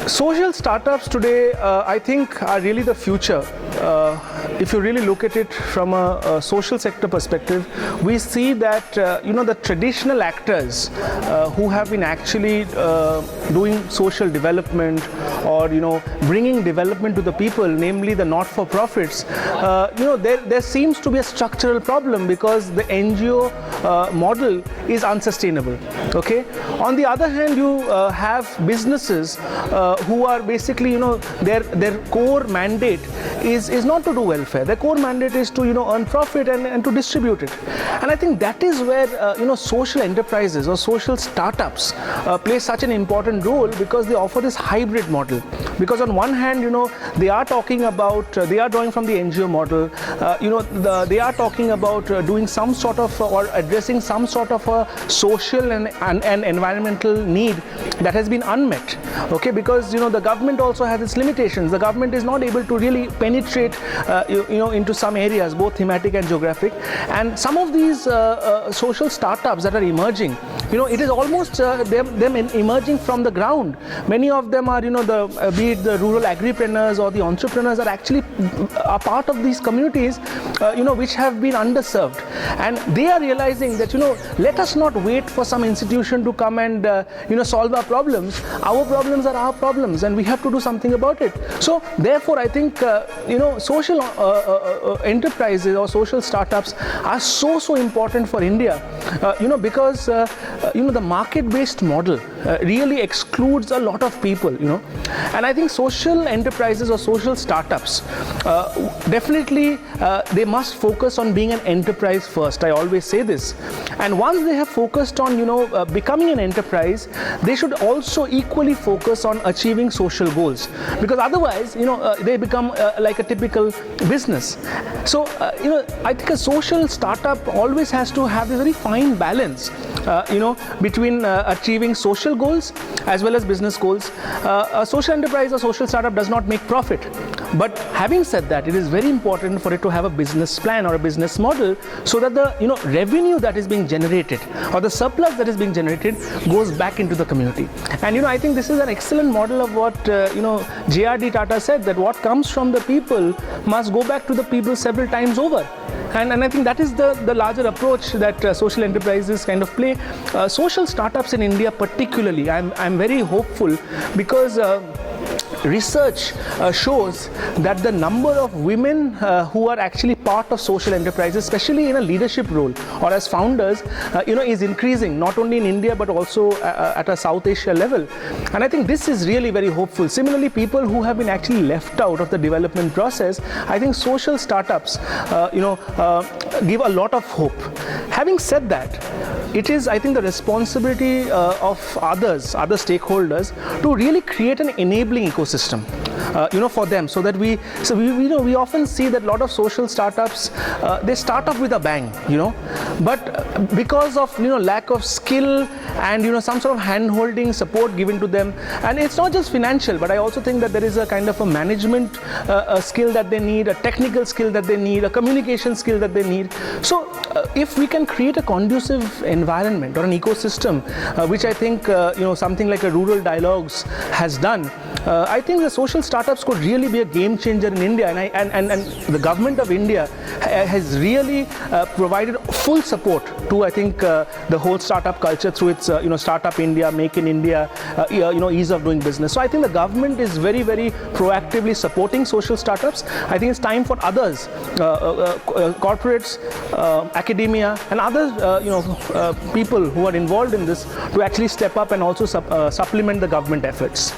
Social startups today, I think, are really the future. If you really look at it from a social sector perspective, we see that the traditional actors who have been actually doing social development or bringing development to the people, namely the not-for-profits, there seems to be a structural problem because the NGO model is unsustainable. Okay. On the other hand, you have businesses who are basically, their core mandate is not to do welfare. Their core mandate is to earn profit and to distribute it. And I think that is where social enterprises or social startups play such an important role, because they offer this hybrid model. Because on one hand, they are talking about, they are drawing from the NGO model, they are talking about doing some sort of or addressing some sort of a social and environmental need that has been unmet. Okay, because the government also has its limitations. The government is not able to really penetrate into some areas, both thematic and geographic. And some of these social startups that are emerging, it is almost them emerging from the ground. Many of them are, be it the rural agripreneurs or the entrepreneurs, are actually a part of these communities, which have been underserved. And they are realizing that, let us not wait for some institution to come and, solve our problems. Our problems are our problems, and we have to do something about it. So, therefore, I think, social enterprises or social startups are so important for India, because, the market-based model really excludes a lot of people, And I think social enterprises or social startups, definitely they must focus on being an enterprise first. I always say this. And once they have focused on, becoming an enterprise, they should also equally focus on achieving social goals. Because otherwise, they become like a typical business. So, I think a social startup always has to have a very fine balance, between achieving social goals as well as business goals. A social enterprise or social startup does not make profit. But having said that, it is very important for it to have a business plan or a business model, so that the revenue that is being generated or the surplus that is being generated goes back into the community. And I think this is an excellent model of what J.R.D. Tata said, that what comes from the people must go back to the people several times over. And I think that is the larger approach that social enterprises kind of play. Social startups in India particularly, I'm very hopeful, because research shows that the number of women who are actually part of social enterprises, especially in a leadership role or as founders, is increasing, not only in India but also at a South Asia level. And I think this is really very hopeful. Similarly, people who have been actually left out of the development process, I think social startups, give a lot of hope. Having said that, it is, I think, the responsibility of other stakeholders to really create an enabling ecosystem, for them, so that we often see that a lot of social startups, they start off with a bang, but because of lack of skill and some sort of hand-holding support given to them, and it's not just financial, but I also think that there is a kind of a management skill that they need, a technical skill that they need, a communication skill that they need. So if we can create a conducive environment or an ecosystem, which I think something like a Rural Dialogues has done, I think the social startups could really be a game changer in India, and the government of India has really provided full support to, I think, the whole startup culture through its Startup India, Make in India, ease of doing business. So I think the government is very, very proactively supporting social startups. I think it's time for others, corporates, academia, and other people who are involved in this to actually step up and also supplement the government efforts.